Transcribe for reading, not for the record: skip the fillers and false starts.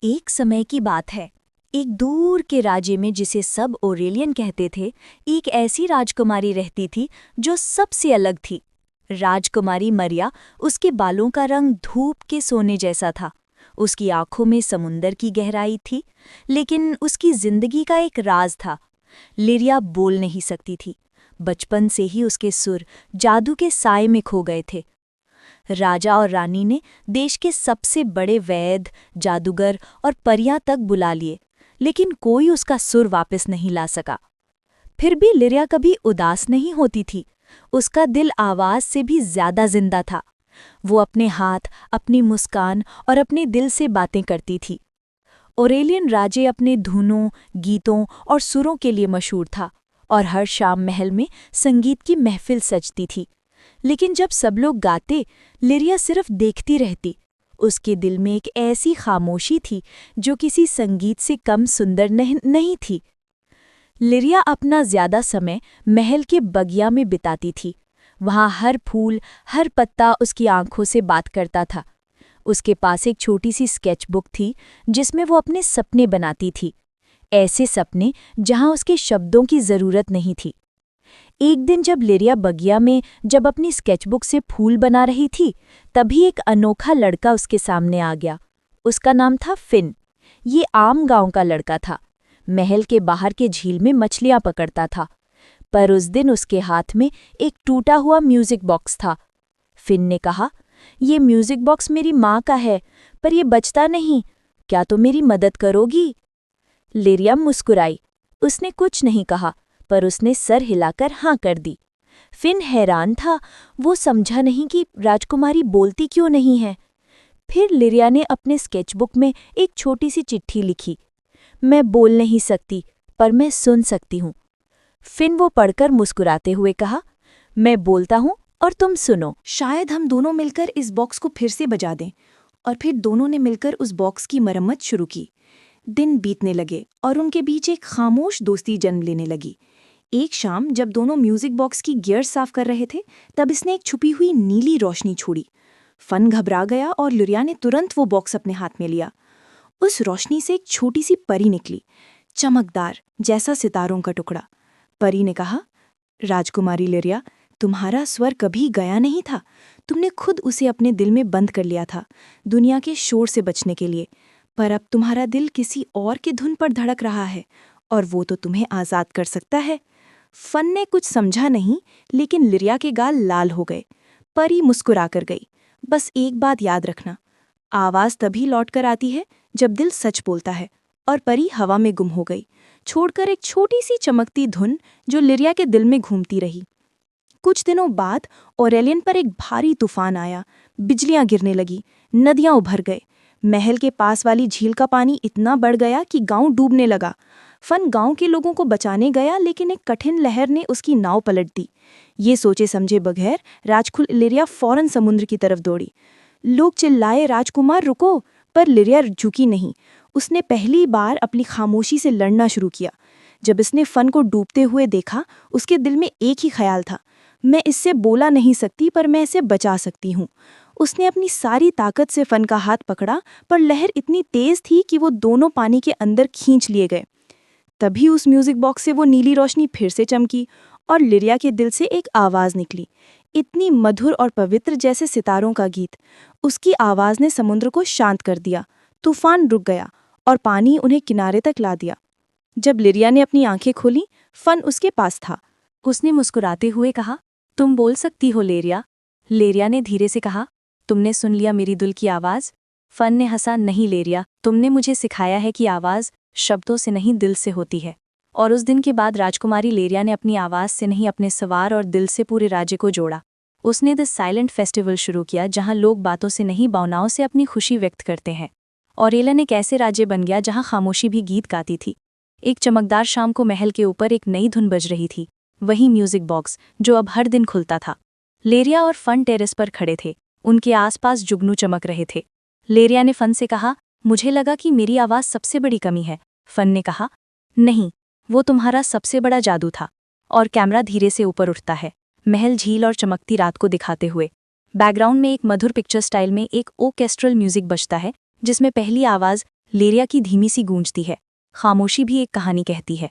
एक समय की बात है। एक दूर के राज्य में, जिसे सब ओरेलियन कहते थे, एक ऐसी राजकुमारी रहती थी जो सबसे अलग थी। राजकुमारी मरिया। उसके बालों का रंग धूप के सोने जैसा था। उसकी आंखों में समुंदर की गहराई थी। लेकिन उसकी जिंदगी का एक राज था। लिरिया बोल नहीं सकती थी। बचपन से ही उसके सुर जादू के साए में खो गए थे। राजा और रानी ने देश के सबसे बड़े वैद्य, जादूगर और परियां तक बुला लिए, लेकिन कोई उसका सुर वापस नहीं ला सका। फिर भी लिरिया कभी उदास नहीं होती थी। उसका दिल आवाज से भी ज्यादा जिंदा था। वो अपने हाथ, अपनी मुस्कान और अपने दिल से बातें करती थी। ओरेलियन राज्य अपने धुनों, गीतों और सुरों के लिए मशहूर था, और हर शाम महल में संगीत की महफिल सजती थी। लेकिन जब सब लोग गाते, लिरिया सिर्फ देखती रहती। उसके दिल में एक ऐसी खामोशी थी जो किसी संगीत से कम सुंदर नहीं थी। लिरिया अपना ज्यादा समय महल के बगिया में बिताती थी। वहां हर फूल, हर पत्ता उसकी आंखों से बात करता था। उसके पास एक छोटी सी स्केचबुक थी जिसमें वो अपने सपने बनाती थी, ऐसे सपने जहां उसके शब्दों की जरूरत नहीं थी। एक दिन जब लिरिया बगिया में अपनी स्केचबुक से फूल बना रही थी, तभी एक अनोखा लड़का उसके सामने आ गया। उसका नाम था फिन। ये आम गांव का लड़का था। महल के बाहर के झील में मछलियां पकड़ता था। पर उस दिन उसके हाथ में एक टूटा हुआ म्यूजिक बॉक्स था। फिन ने कहा, "ये म्यूजिक बॉक्स मेरी माँ का है, पर ये बजता नहीं। क्या तुम मेरी मदद करोगी?" लिरिया मुस्कुराई। उसने कुछ नहीं कहा, पर उसने सर हिलाकर हाँ कर दी। फिन हैरान था। वो समझा नहीं कि राजकुमारी बोलती क्यों नहीं है। फिर लिरिया ने अपने स्केचबुक में एक छोटी सी चिट्ठी लिखी, "मैं बोल नहीं सकती, पर मैं सुन सकती हूँ।" फिन वो पढ़कर मुस्कुराते हुए कहा, "मैं बोलता हूँ और तुम सुनो। शायद हम दोनों मिलकर इस बॉक्स को फिर से बजा दें। और फिर दोनों ने मिलकर उस बॉक्स की मरम्मत शुरू की। दिन बीतने लगे और उनके बीच एक खामोश दोस्ती जन्म लेने लगी। एक शाम जब दोनों म्यूजिक बॉक्स की गियर साफ कर रहे थे, तब इसने एक छुपी हुई नीली रोशनी छोड़ी। फन घबरा गया और लिरिया ने तुरंत वो बॉक्स अपने हाथ में लिया। उस रोशनी से एक छोटी सी परी निकली, चमकदार जैसा सितारों का टुकड़ा। परी ने कहा, "राजकुमारी लिरिया, तुम्हारा स्वर कभी गया नहीं था। तुमने खुद उसे अपने दिल में बंद कर लिया था, दुनिया के शोर से बचने के लिए। पर अब तुम्हारा दिल किसी और की धुन पर धड़क रहा है, और वो तो तुम्हें आज़ाद कर सकता है।" फन ने कुछ समझा नहीं, लेकिन लिरिया के गाल लाल हो गए। परी मुस्कुरा कर गई। "बस एक बात याद रखना, आवाज़ तभी लौट कर आती है जब दिल सच बोलता है।" और परी हवा में गुम हो गई, छोड़कर एक छोटी सी चमकती धुन जो लिरिया के दिल में घूमती रही। कुछ दिनों बाद ओरेलियन पर एक भारी तूफान आया। बिजलियां गिरने लगी, नदियां उभर गए। महल के पास वाली झील का पानी इतना बढ़ गया कि गांव डूबने लगा। फन गांव के लोगों को बचाने गया, लेकिन एक कठिन लहर ने उसकी नाव पलट दी। ये सोचे समझे बगैर राजकुमारी लिरिया फौरन समुद्र की तरफ दौड़ी। लोग चिल्लाए, "राजकुमार रुको!" पर लिरिया झुकी नहीं। उसने पहली बार अपनी खामोशी से लड़ना शुरू किया। जब इसने फन को डूबते हुए देखा, उसके दिल में एक ही ख्याल था, "मैं इससे बोला नहीं सकती, पर मैं इसे बचा सकती हूँ।" उसने अपनी सारी ताकत से फन का हाथ पकड़ा, पर लहर इतनी तेज थी कि वो दोनों पानी के अंदर खींच लिए गए। तभी उस म्यूजिक बॉक्स से वो नीली रोशनी फिर से चमकी, और लिरिया के दिल से एक आवाज़ निकली, इतनी मधुर और पवित्र जैसे सितारों का गीत। उसकी आवाज़ ने समुद्र को शांत कर दिया। तूफान रुक गया और पानी उन्हें किनारे तक ला दिया। जब लिरिया ने अपनी आंखें खोली, फन उसके पास था। उसने मुस्कुराते हुए कहा, "तुम बोल सकती हो लिरिया।" लिरिया ने धीरे से कहा, "तुमने सुन लिया मेरी दिल की आवाज़?" फन ने हंसा, "नहीं लिरिया, तुमने मुझे सिखाया है कि आवाज़ शब्दों से नहीं, दिल से होती है।" और उस दिन के बाद राजकुमारी लिरिया ने अपनी आवाज़ से नहीं, अपने सवार और दिल से पूरे राज्य को जोड़ा। उसने द साइलेंट फेस्टिवल शुरू किया, जहां लोग बातों से नहीं, भावनाओं से अपनी खुशी व्यक्त करते हैं। ओरेलियन एक ऐसे राज्य बन गया जहां खामोशी भी गीत गाती थी। एक चमकदार शाम को महल के ऊपर एक नई धुन बज रही थी, वही म्यूजिक बॉक्स जो अब हर दिन खुलता था। लिरिया और फन टेरेस पर खड़े थे। उनके आसपास जुगनू चमक रहे थे। लिरिया ने फन से कहा, "मुझे लगा कि मेरी आवाज़ सबसे बड़ी कमी है।" फन ने कहा, "नहीं, वो तुम्हारा सबसे बड़ा जादू था।" और कैमरा धीरे से ऊपर उठता है, महल, झील और चमकती रात को दिखाते हुए। बैकग्राउंड में एक मधुर पिक्चर स्टाइल में एक ओर्केस्ट्रल म्यूजिक बजता है, जिसमें पहली आवाज़ लेरिया की धीमी सी गूंजती है। खामोशी भी एक कहानी कहती है।